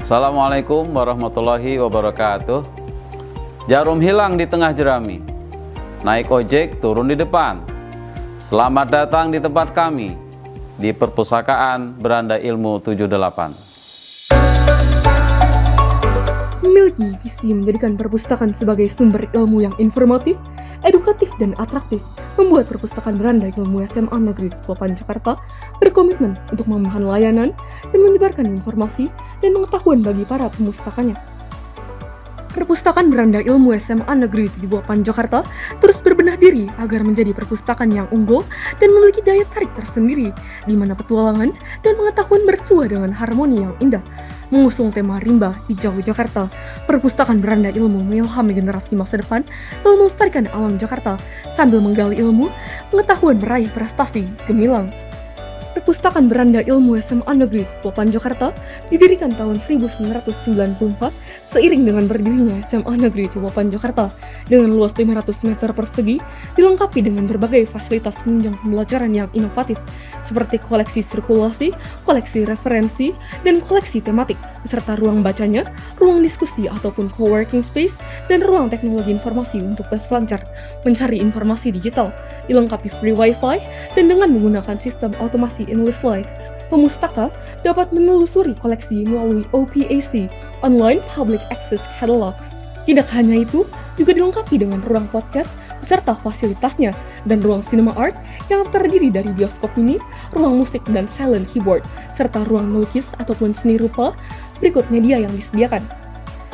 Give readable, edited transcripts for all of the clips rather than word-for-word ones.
Assalamualaikum warahmatullahi wabarakatuh. Jarum hilang di tengah jerami, naik ojek turun di depan. Selamat datang di tempat kami, di Perpustakaan Beranda Ilmu 78. Memiliki visi menjadikan perpustakaan sebagai sumber ilmu yang informatif, edukatif, dan atraktif, membuat Perpustakaan Beranda Ilmu SMA Negeri 8 Jakarta berkomitmen untuk memahami layanan dan menyebarkan informasi dan pengetahuan bagi para pemustakanya. Perpustakaan Beranda Ilmu SMA Negeri 78 Jakarta terus berbenah diri agar menjadi perpustakaan yang unggul dan memiliki daya tarik tersendiri, di mana petualangan dan pengetahuan bersua dengan harmoni yang indah. Mengusung tema Rimba Hijau Jakarta, Perpustakaan Beranda Ilmu mengilhami generasi masa depan dalam melestarikan alam Jakarta sambil menggali ilmu, pengetahuan meraih prestasi gemilang. Perpustakaan Beranda Ilmu SMA Negeri 8 Jakarta didirikan tahun 1994 seiring dengan berdirinya SMA Negeri 8 Jakarta dengan luas 500 meter persegi, dilengkapi dengan berbagai fasilitas penunjang pembelajaran yang inovatif seperti koleksi sirkulasi, koleksi referensi, dan koleksi tematik, beserta ruang bacanya, ruang diskusi ataupun co-working space, dan ruang teknologi informasi untuk pelajar mencari informasi digital, dilengkapi free wifi, dan dengan menggunakan sistem otomasi English Lite. Pemustaka dapat menelusuri koleksi melalui OPAC, Online Public Access Catalog. Tidak hanya itu, juga dilengkapi dengan ruang podcast beserta fasilitasnya dan ruang cinema art yang terdiri dari bioskop mini, ruang musik dan silent keyboard, serta ruang melukis ataupun seni rupa. Berikut media yang disediakan.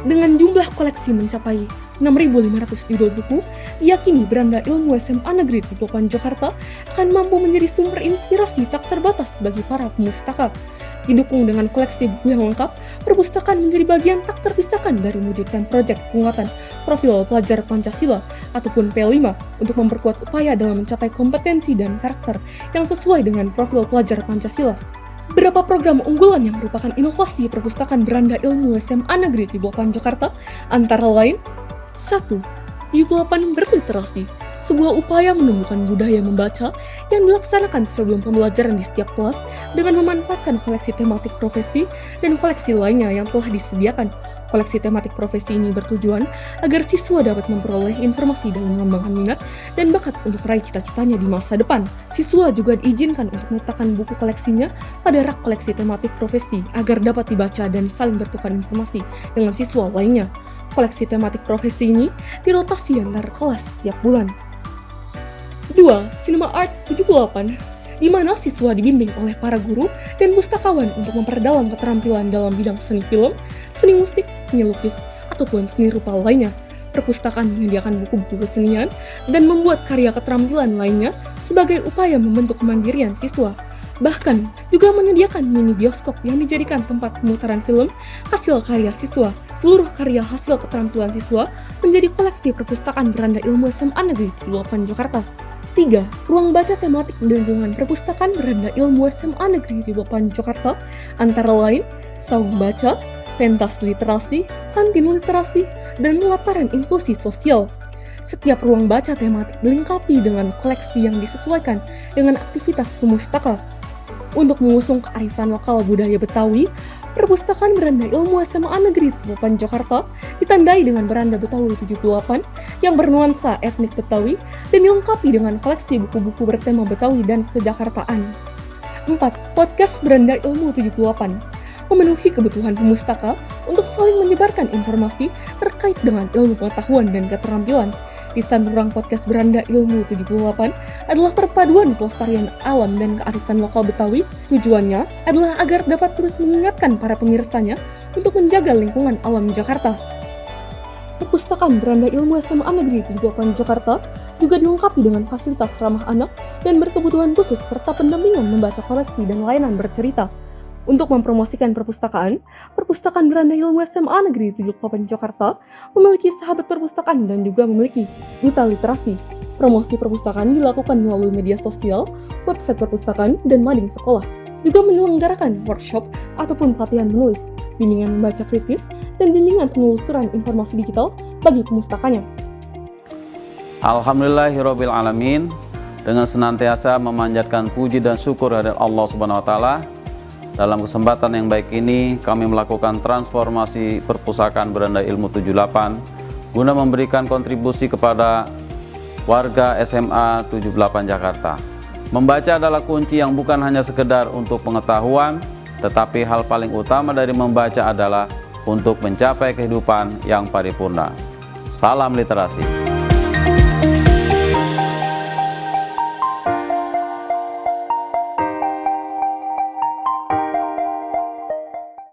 Dengan jumlah koleksi mencapai 6.500 judul buku, diyakini Beranda Ilmu SMA Negeri 8 Jakarta akan mampu menjadi sumber inspirasi tak terbatas bagi para pemustaka. Didukung dengan koleksi buku yang lengkap, perpustakaan menjadi bagian tak terpisahkan dari mewujudkan proyek penguatan profil pelajar Pancasila ataupun P5 untuk memperkuat upaya dalam mencapai kompetensi dan karakter yang sesuai dengan profil pelajar Pancasila. Beberapa program unggulan yang merupakan inovasi Perpustakaan Beranda Ilmu SMA Negeri 8 Jakarta antara lain 1. 78 Berliterasi, sebuah upaya menumbuhkan budaya membaca yang dilaksanakan sebelum pembelajaran di setiap kelas dengan memanfaatkan koleksi tematik profesi dan koleksi lainnya yang telah disediakan. Koleksi tematik profesi ini bertujuan agar siswa dapat memperoleh informasi dan mengembangkan minat dan bakat untuk meraih cita-citanya di masa depan. Siswa juga diizinkan untuk meletakkan buku koleksinya pada rak koleksi tematik profesi agar dapat dibaca dan saling bertukar informasi dengan siswa lainnya. Koleksi tematik profesi ini dirotasi antar kelas setiap bulan. 2. Cinema Art 78, di mana siswa dibimbing oleh para guru dan pustakawan untuk memperdalam keterampilan dalam bidang seni film, seni musik, seni lukis, ataupun seni rupa lainnya. Perpustakaan menyediakan buku-buku kesenian dan membuat karya keterampilan lainnya sebagai upaya membentuk kemandirian siswa. Bahkan juga menyediakan mini bioskop yang dijadikan tempat pemutaran film hasil karya siswa. Seluruh karya hasil keterampilan siswa menjadi koleksi Perpustakaan Beranda Ilmu SMA Negeri 8 Jakarta. 3. Ruang baca tematik di lingkungan Perpustakaan Beranda Ilmu SMA Negeri 8 Jakarta antara lain saung baca, pentas literasi, kantin literasi, dan pelataran inklusi sosial. Setiap ruang baca tematik dilengkapi dengan koleksi yang disesuaikan dengan aktivitas pemustaka. Untuk mengusung kearifan lokal budaya Betawi, Perpustakaan Beranda Ilmu SMA Negeri 8 Jakarta ditandai dengan Beranda Betawi 78 yang bernuansa etnik Betawi dan dilengkapi dengan koleksi buku-buku bertema Betawi dan kejakartaan. 4. Podcast Beranda Ilmu 78 memenuhi kebutuhan pemustaka untuk saling menyebarkan informasi terkait dengan ilmu pengetahuan dan keterampilan. Desain ruang podcast Beranda Ilmu 78 adalah perpaduan pelestarian alam dan kearifan lokal Betawi. Tujuannya adalah agar dapat terus mengingatkan para pemirsanya untuk menjaga lingkungan alam Jakarta. Perpustakaan Beranda Ilmu SMA Negeri 8 Jakarta juga dilengkapi dengan fasilitas ramah anak dan berkebutuhan khusus serta pendampingan membaca koleksi dan layanan bercerita. Untuk mempromosikan perpustakaan, Perpustakaan Beranda Ilmu SMA Negeri 78 Jakarta memiliki sahabat perpustakaan dan juga memiliki duta literasi. Promosi perpustakaan dilakukan melalui media sosial, website perpustakaan, dan mading sekolah. Juga menyelenggarakan workshop ataupun pelatihan menulis, bimbingan membaca kritis, dan bimbingan penelusuran informasi digital bagi pemustakanya. Alhamdulillahirabbil alamin. Dengan senantiasa memanjatkan puji dan syukur kepada Allah Subhanahu wa taala, Dalam kesempatan yang baik ini, kami melakukan transformasi perpustakaan Beranda Ilmu 78 guna memberikan kontribusi kepada warga SMA 78 Jakarta. Membaca adalah kunci yang bukan hanya sekedar untuk pengetahuan, tetapi hal paling utama dari membaca adalah untuk mencapai kehidupan yang paripurna. Salam literasi.